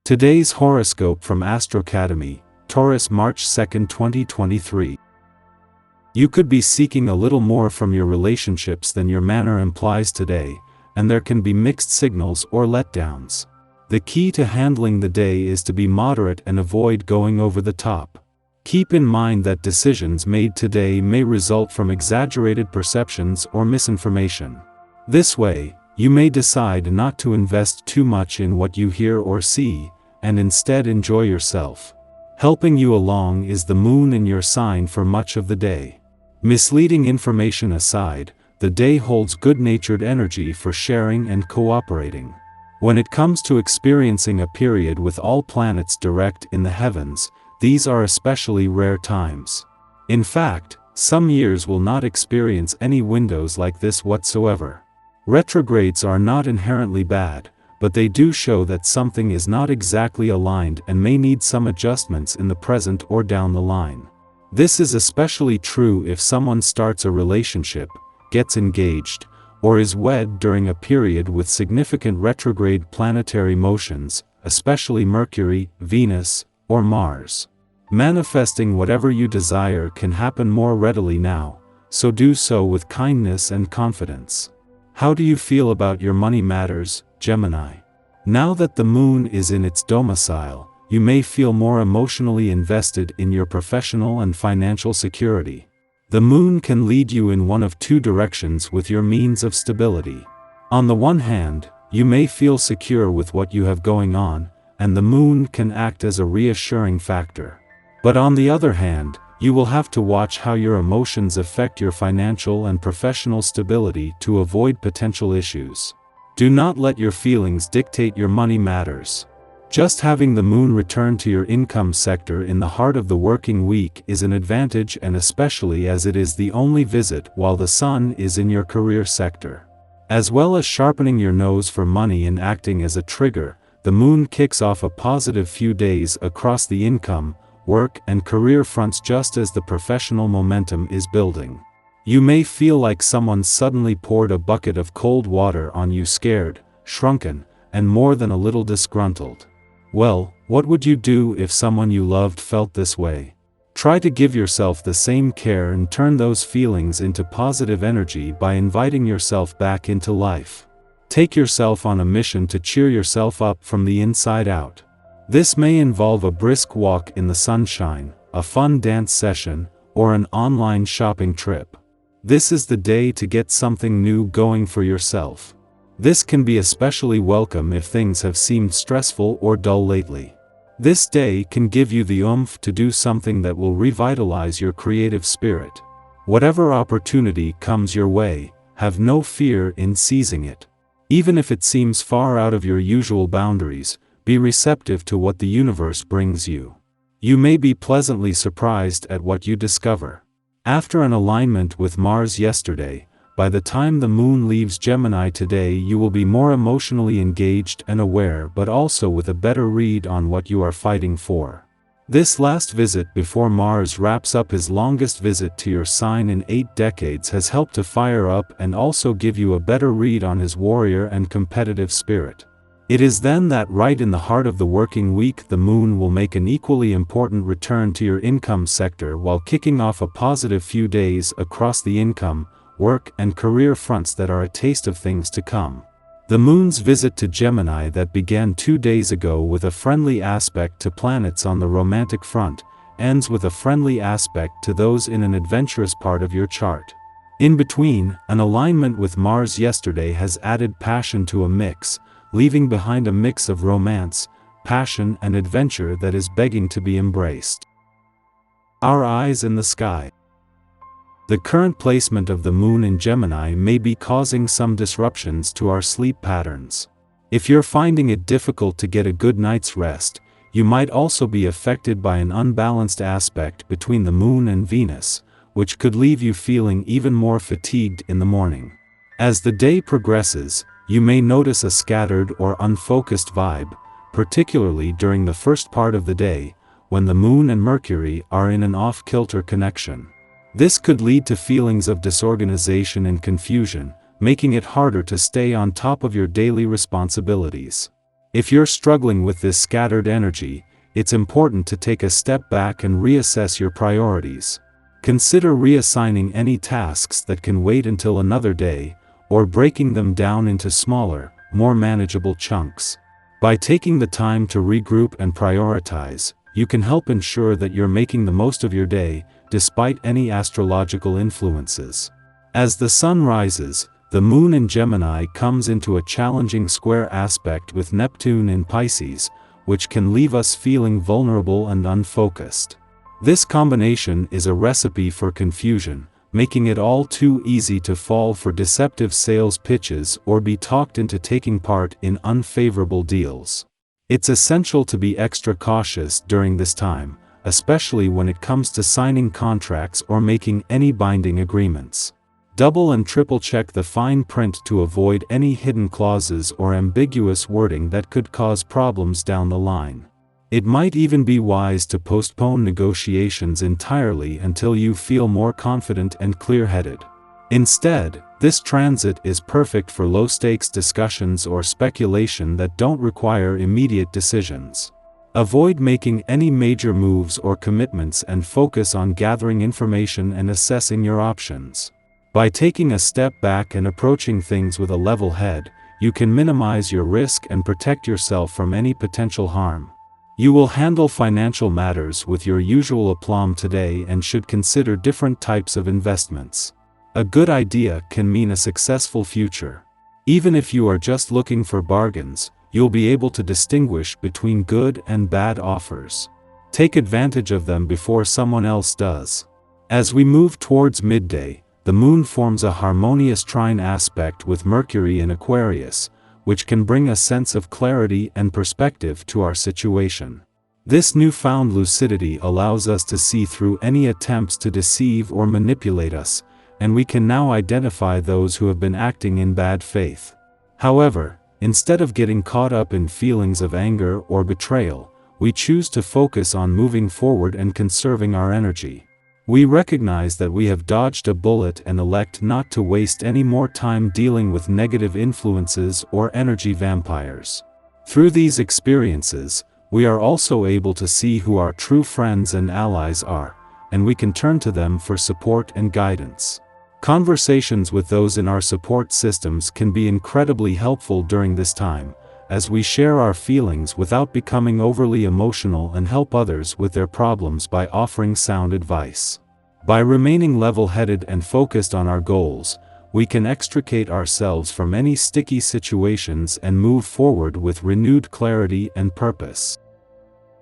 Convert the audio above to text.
Today's horoscope from Astro Academy, Taurus, March 2, 2023. You could be seeking a little more from your relationships than your manner implies today, and there can be mixed signals or letdowns. The key to handling the day is to be moderate and avoid going over the top. Keep in mind that decisions made today may result from exaggerated perceptions or misinformation. This way, you may decide not to invest too much in what you hear or see, and instead enjoy yourself. Helping you along is the moon in your sign for much of the day. Misleading information aside, the day holds good-natured energy for sharing and cooperating. When it comes to experiencing a period with all planets direct in the heavens, these are especially rare times. In fact, some years will not experience any windows like this whatsoever. Retrogrades are not inherently bad, but they do show that something is not exactly aligned and may need some adjustments in the present or down the line. This is especially true if someone starts a relationship, gets engaged, or is wed during a period with significant retrograde planetary motions, especially Mercury, Venus, or Mars. Manifesting whatever you desire can happen more readily now, so do so with kindness and confidence. How do you feel about your money matters, Gemini? Now that the moon is in its domicile, you may feel more emotionally invested in your professional and financial security. The moon can lead you in one of two directions with your means of stability. On the one hand, you may feel secure with what you have going on, and the moon can act as a reassuring factor. But on the other hand, you will have to watch how your emotions affect your financial and professional stability to avoid potential issues. Do not let your feelings dictate your money matters. Just having the moon return to your income sector in the heart of the working week is an advantage, and especially as it is the only visit while the sun is in your career sector. As well as sharpening your nose for money and acting as a trigger, the moon kicks off a positive few days across the income, work, and career fronts just as the professional momentum is building. You may feel like someone suddenly poured a bucket of cold water on you, scared, shrunken, and more than a little disgruntled. Well, what would you do if someone you loved felt this way? Try to give yourself the same care and turn those feelings into positive energy by inviting yourself back into life. Take yourself on a mission to cheer yourself up from the inside out. This may involve a brisk walk in the sunshine, a fun dance session, or an online shopping trip. This is the day to get something new going for yourself. This can be especially welcome if things have seemed stressful or dull lately. This day can give you the oomph to do something that will revitalize your creative spirit. Whatever opportunity comes your way, have no fear in seizing it. Even if it seems far out of your usual boundaries, be receptive to what the universe brings you. You may be pleasantly surprised at what you discover. After an alignment with Mars yesterday, by the time the moon leaves Gemini today, you will be more emotionally engaged and aware, but also with a better read on what you are fighting for. This last visit before Mars wraps up his longest visit to your sign in 8 decades has helped to fire up and also give you a better read on his warrior and competitive spirit. It is then that right in the heart of the working week the moon will make an equally important return to your income sector while kicking off a positive few days across the income, work, and career fronts that are a taste of things to come. The moon's visit to Gemini that began 2 days ago with a friendly aspect to planets on the romantic front, ends with a friendly aspect to those in an adventurous part of your chart. In between, an alignment with Mars yesterday has added passion to a mix, leaving behind a mix of romance, passion, and adventure that is begging to be embraced. Our eyes in the sky. The current placement of the moon in Gemini may be causing some disruptions to our sleep patterns. If you're finding it difficult to get a good night's rest, you might also be affected by an unbalanced aspect between the moon and Venus, which could leave you feeling even more fatigued in the morning. As the day progresses, you may notice a scattered or unfocused vibe, particularly during the first part of the day, when the moon and Mercury are in an off-kilter connection. This could lead to feelings of disorganization and confusion, making it harder to stay on top of your daily responsibilities. If you're struggling with this scattered energy, it's important to take a step back and reassess your priorities. Consider reassigning any tasks that can wait until another day, or breaking them down into smaller, more manageable chunks. By taking the time to regroup and prioritize, you can help ensure that you're making the most of your day, despite any astrological influences. As the sun rises, the moon in Gemini comes into a challenging square aspect with Neptune in Pisces, which can leave us feeling vulnerable and unfocused. This combination is a recipe for confusion, making it all too easy to fall for deceptive sales pitches or be talked into taking part in unfavorable deals. It's essential to be extra cautious during this time, especially when it comes to signing contracts or making any binding agreements. Double and triple check the fine print to avoid any hidden clauses or ambiguous wording that could cause problems down the line. It might even be wise to postpone negotiations entirely until you feel more confident and clear-headed. Instead, this transit is perfect for low-stakes discussions or speculation that don't require immediate decisions. Avoid making any major moves or commitments and focus on gathering information and assessing your options. By taking a step back and approaching things with a level head, you can minimize your risk and protect yourself from any potential harm. You will handle financial matters with your usual aplomb today and should consider different types of investments. A good idea can mean a successful future. Even if you are just looking for bargains, you'll be able to distinguish between good and bad offers. Take advantage of them before someone else does. As we move towards midday, the moon forms a harmonious trine aspect with Mercury in Aquarius, which can bring a sense of clarity and perspective to our situation. This newfound lucidity allows us to see through any attempts to deceive or manipulate us, and we can now identify those who have been acting in bad faith. However, instead of getting caught up in feelings of anger or betrayal, we choose to focus on moving forward and conserving our energy. We recognize that we have dodged a bullet and elect not to waste any more time dealing with negative influences or energy vampires. Through these experiences, we are also able to see who our true friends and allies are, and we can turn to them for support and guidance. Conversations with those in our support systems can be incredibly helpful during this time, as we share our feelings without becoming overly emotional and help others with their problems by offering sound advice. By remaining level-headed and focused on our goals, we can extricate ourselves from any sticky situations and move forward with renewed clarity and purpose.